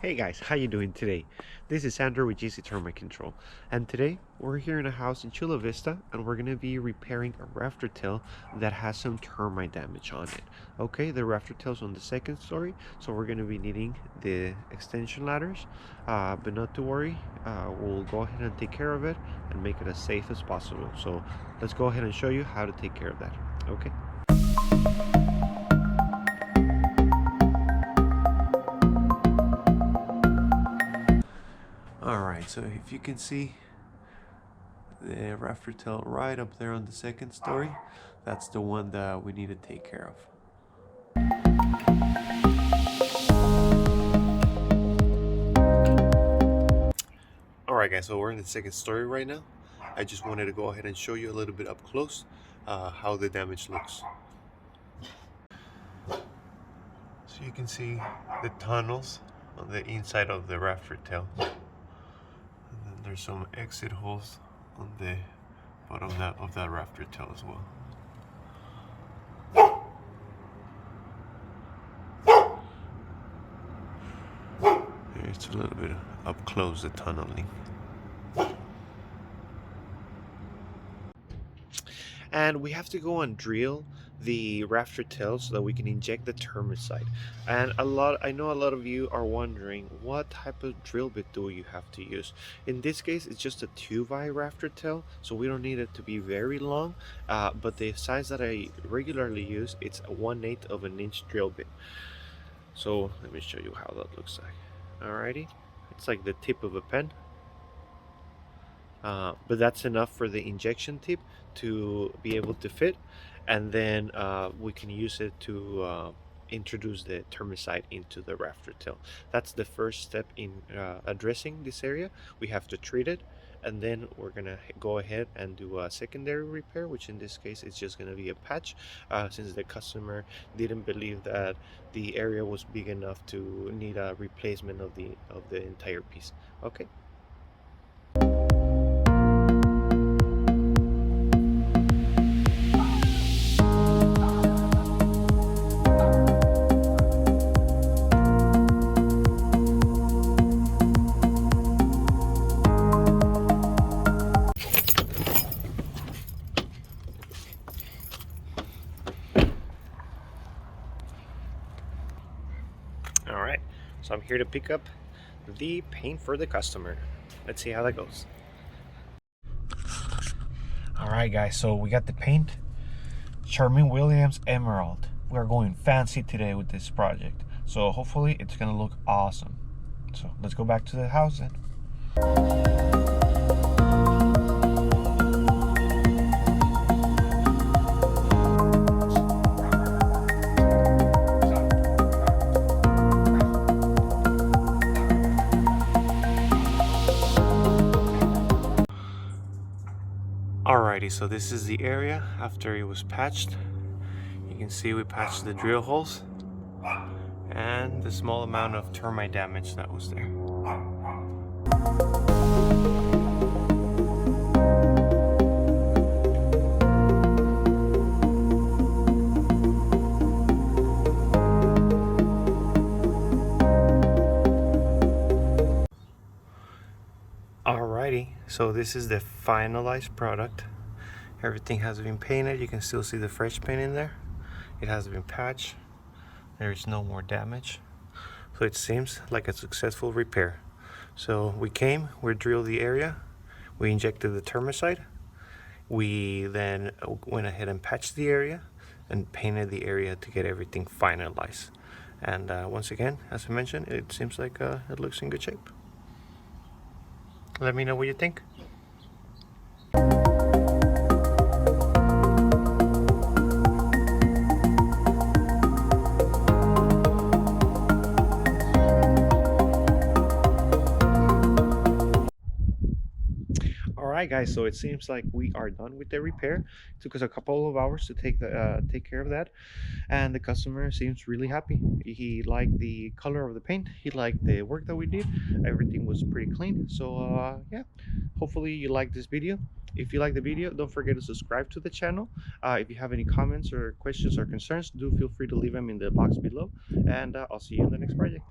Hey guys, how you doing today? This is Sandra with GC Termite Control, and today we're here in a house in Chula Vista, and we're gonna be repairing a rafter tail that has some termite damage on it. Okay, the rafter tail's on the second story, so we're gonna be needing the extension ladders, but not to worry. We'll go ahead and take care of it and make it as safe as possible. So let's go ahead and show you how to take care of that. Okay. Alright, so if you can see the rafter tail right up there on the second story, that's the one that we need to take care of. Alright guys, so we're in the second story right now. I just wanted to go ahead and show you a little bit up close how the damage looks. So you can see the tunnels on the inside of the rafter tail. There's some exit holes on the bottom of that rafter tail as well. It's a little bit up close, the tunneling. And we have to go and drill the rafter tail so that we can inject the termicide. And I know a lot of you are wondering what type of drill bit do you have to use. In this case, it's just a 2-eye rafter tail, so we don't need it to be very long, but the size that I regularly use, it's a 1/8 of an inch drill bit. So let me show you how that looks like. Alrighty, it's like the tip of a pen. But that's enough for the injection tip to be able to fit, and then we can use it to introduce the termicide into the rafter tail. That's the first step in addressing this area. We have to treat it, and then we're gonna go ahead and do a secondary repair, which in this case is just gonna be a patch, since the customer didn't believe that the area was big enough to need a replacement of the entire piece. Okay. Alright, so I'm here to pick up the paint for the customer. Let's see how that goes. Alright guys, so we got the paint. Sherwin-Williams Emerald. We're going fancy today with this project, so hopefully it's gonna look awesome. So let's go back to the house then. Alrighty, so this is the area after it was patched. You can see we patched the drill holes and the small amount of termite damage that was there. Alrighty, so this is the finalized product. Everything has been painted. You can still see the fresh paint in there. It has been patched. There is no more damage. So it seems like a successful repair. So we drilled the area, we injected the termicide, we then went ahead and patched the area and painted the area to get everything finalized. And once again, as I mentioned, it seems like it looks in good shape. Let me know what you think. Alright guys, so it seems like we are done with the repair. It took us a couple of hours to take care of that, and the customer seems really happy. He liked the color of the paint, he liked the work that we did. Everything was pretty clean. So yeah, hopefully you like this video. If you like the video, don't forget to subscribe to the channel. If you have any comments or questions or concerns, do feel free to leave them in the box below, and I'll see you in the next project.